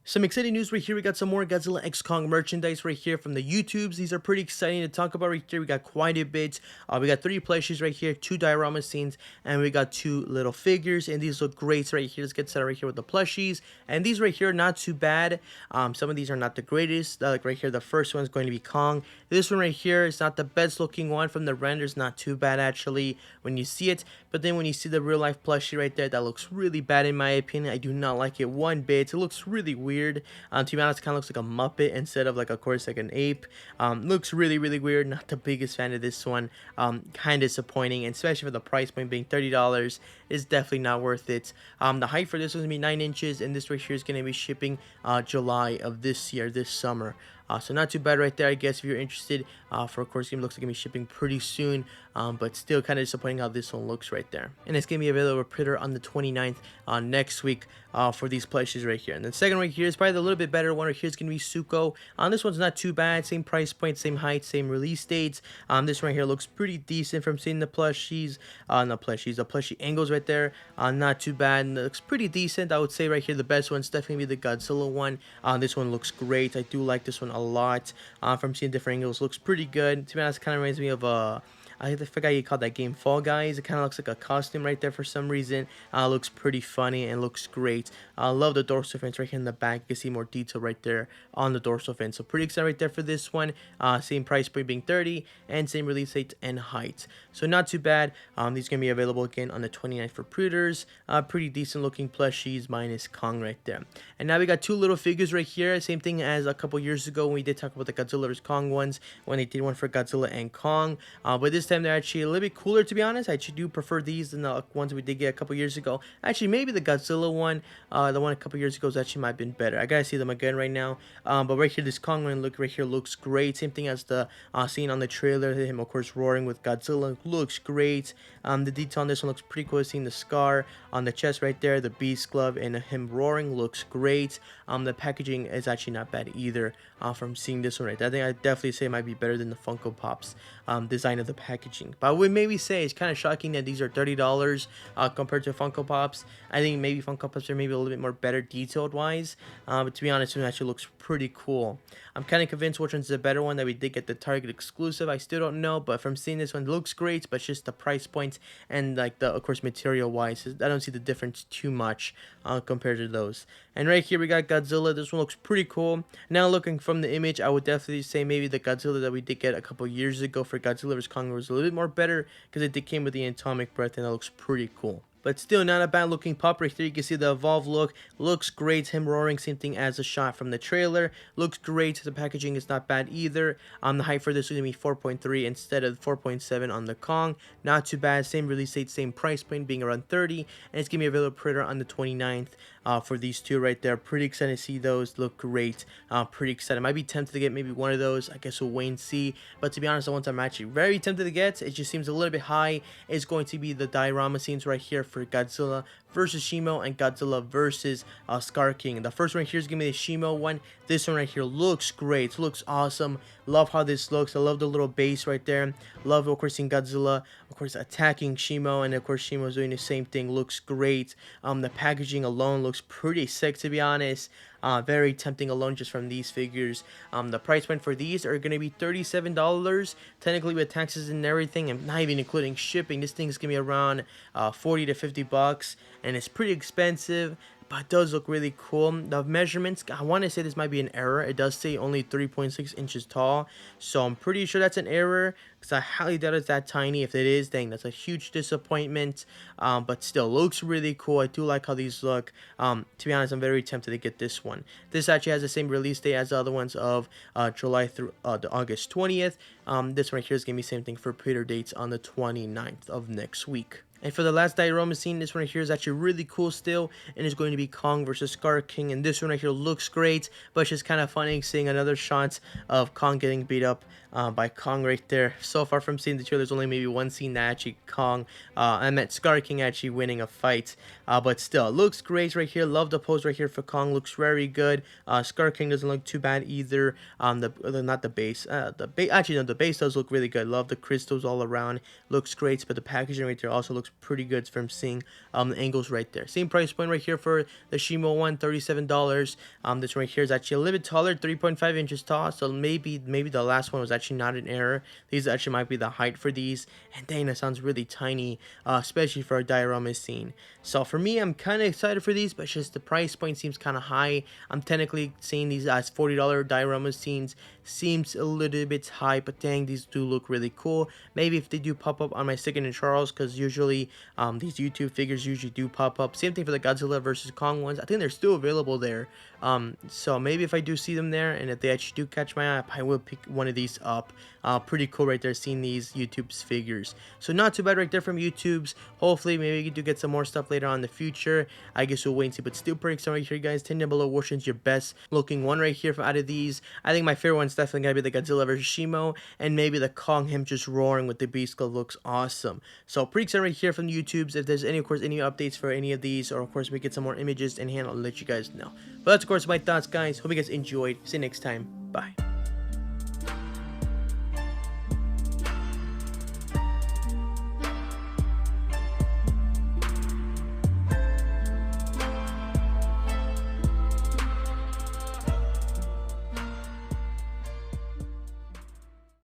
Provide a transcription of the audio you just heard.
Some exciting news right here. We got some more Godzilla X Kong merchandise right here from the YouTubes. These are pretty exciting to talk about right here. We got quite a bit. We got 3 plushies right here, 2 diorama scenes, and we got 2 little figures. And these look great right here. Let's get started right here with the plushies. And these right here are not too bad. Some of these are not the greatest. Like right here, the first one is going to be Kong. This one right here is not the best looking one from the renders. Not too bad actually when you see it. But then when you see the real life plushie right there, that looks really bad in my opinion. I do not like it one bit. It looks really weird. To be honest, it kind of looks like a Muppet instead of like, of course, like an ape. Looks really weird. Not the biggest fan of this one. Kind of disappointing, and especially for the price point being $30, is definitely not worth it. The height for this is gonna be 9 inches, and this right here is gonna be shipping July of this year, this summer. So not too bad right there, I guess, if you're interested. For of course, game looks like it's gonna be shipping pretty soon, but still kind of disappointing how this one looks right there. And it's gonna be available pre-order on the 29th next week for these plushies right here. And the second right here is probably a little bit better one. Right here is gonna be Suko. This one's not too bad. Same price point, same height, same release dates. This one right here looks pretty decent from seeing the plushies. Not plushies, the plushie angles right there. Not too bad. And it looks pretty decent. I would say right here the best one's definitely be the Godzilla one. This one looks great. I do like this one a lot. From seeing different angles, looks pretty good. To be honest, kind of reminds me of I forgot you called that game, Fall Guys. It kind of looks like a costume right there for some reason. Looks pretty funny and looks great. I love the dorsal fins right here in the back. You can see more detail right there on the dorsal fin. So pretty excited right there for this one. Same price point being 30 and same release date and height. So not too bad. These are going to be available again on the 29th for pre-orders. Pretty decent looking plushies minus Kong right there. And now we got 2 little figures right here. Same thing as a couple years ago when we did talk about the Godzilla vs Kong ones, when they did one for Godzilla and Kong. But this time they're actually a little bit cooler, to be honest. I actually do prefer these than the ones we did get a couple years ago. Actually, maybe the Godzilla one, the one a couple years ago, actually might have been better. I gotta see them again right now. But right here, this Kong one look right here looks great. Same thing as the scene on the trailer. Him, of course, roaring with Godzilla looks great. The detail on this one looks pretty cool. Seeing the scar on the chest right there, the beast glove, and him roaring looks great. The packaging is actually not bad either. From seeing this one right there, I think I definitely say it might be better than the Funko Pops design of the packaging. But I would maybe say it's kind of shocking that these are $30 compared to Funko Pops. I think maybe Funko Pops are maybe a little bit more better detailed wise. But to be honest, it actually looks pretty cool. I'm kind of convinced which one's the better one that we did get the Target exclusive. I still don't know, but from seeing this one, it looks great, but just the price point and like the, of course, material wise, I don't see the difference too much compared to those. And right here we got Godzilla. This one looks pretty cool. Now looking from the image, I would definitely say maybe the Godzilla that we did get a couple years ago for Godzilla vs Kong was a little bit more better because it did came with the atomic breath, and that looks pretty cool. But still not a bad looking pop right there. You can see the evolved look. Looks great. Him roaring, same thing as the shot from the trailer. Looks great. The packaging is not bad either. The height for this is going to be 4.3 instead of 4.7 on the Kong. Not too bad. Same release date, same price point being around 30. And it's going to be available pre-order on the 29th for these two right there. Pretty excited to see those. Look great. Pretty excited. Might be tempted to get maybe one of those. I guess we'll wait and see. But to be honest, the ones I'm actually very tempted to get, it just seems a little bit high, is going to be the diorama scenes right here for Godzilla versus Shimo and Godzilla versus Scar King. The first one here is going to be the Shimo one. This one right here looks great. Looks awesome. Love how this looks. I love the little base right there. Love, of course, seeing Godzilla, of course, attacking Shimo, and of course Shimo's doing the same thing. Looks great. The packaging alone looks pretty sick, to be honest. Very tempting alone just from these figures. The price point for these are going to be $37, technically with taxes and everything, and not even including shipping. This thing is going to be around 40 to 50 bucks, and it's pretty expensive, but it does look really cool. The measurements, I want to say this might be an error. It does say only 3.6 inches tall, so I'm pretty sure that's an error, because I highly doubt it's that tiny. If it is, dang, that's a huge disappointment. But still, looks really cool. I do like how these look. To be honest, I'm very tempted to get this one. This actually has the same release date as the other ones of July through the August 20th. This one right here is going to be the same thing for pre-order dates on the 29th of next week. And for the last diorama scene, this one right here is actually really cool still, and it's going to be Kong versus Scar King. And this one right here looks great, but it's just kind of funny seeing another shot of Kong getting beat up by Kong right there. So far from seeing the trailer, there's only maybe one scene that actually I meant Scar King actually winning a fight. But still, it looks great right here. Love the pose right here for Kong. Looks very good. Scar King doesn't look too bad either. Not the base. Actually, no, the base does look really good. Love the crystals all around. Looks great, but the packaging right there also looks pretty good from seeing the angles right there. Same price point right here for the Shimo one, $37. This right here is actually a little bit taller, 3.5 inches tall, so maybe the last one was actually not an error. These actually might be the height for these, and dang, that sounds really tiny, especially for a diorama scene. So for me, I'm kind of excited for these, but it's just the price point seems kind of high. I'm technically seeing these as $40 diorama scenes. Seems a little bit high, but dang, these do look really cool. Maybe if they do pop up on my Second and Charles, because usually these YouTube figures usually do pop up. Same thing for the Godzilla versus Kong ones. I think they're still available there. So maybe if I do see them there, and if they actually do catch my eye, I will pick one of these up. Pretty cool right there, seeing these YouTube's figures. So not too bad right there from YouTube's. Hopefully, maybe we do get some more stuff later on in the future. I guess we'll wait and see, but still pretty excited right here, guys. 10 down below which one's your best looking one right here from out of these. I think my favorite one's definitely gonna be the Godzilla versus Shimo, and maybe the Kong, him just roaring with the beast skull looks awesome. So pretty excited right here from the YouTubes. If there's any, of course, any updates for any of these, or of course we get some more images in hand, I'll let you guys know. But that's of course my thoughts, guys. Hope you guys enjoyed. See you next time. Bye.